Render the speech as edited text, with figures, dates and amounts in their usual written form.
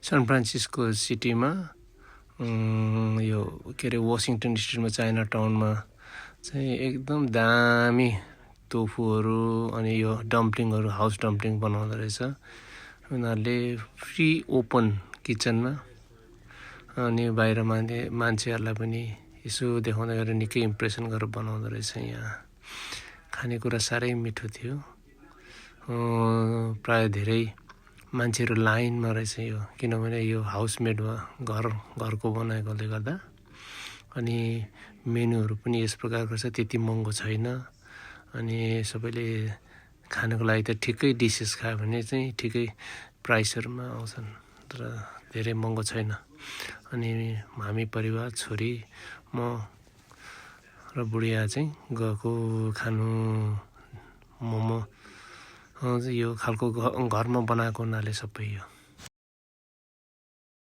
San Francisco सिटीमा यो के अरे वाशिङटन स्ट्रिटमा चाइना टाउनमा चाहिँ एकदम दामी टोफुहरू अनि यो डम्पलिङहरू हाउस डम्पलिङ बनाउँदो रहेछ उनीहरूले फ्री ओपन किचनमा अनि बाहिर मान्छेहरूलाई पनि यसो देखाउँदै गरेर निकै इम्प्रेसन गरेर बनाउँदो रहेछ यहाँ खानेकुरा साह्रै मिठो थियो प्राय धेरै मान्छेहरू लाइनमा रहेछ यो किनभने यो हाउसमेड घरको बनाएकोले गर्दा अनि मेनुहरू पनि यस प्रकारको छ त्यति महँगो छैन अनि सबैले खानको लागि त ठिकै डिसेस खायो भने चाहिँ ठिकै प्राइसहरुमा आउँछन् तर धेरै महँगो छैन अनि हामी परिवार छोरी म र बुढिया चाहिँ गएको खानु मोमो यो खालको घरमा बनाएको हुनाले सबै यो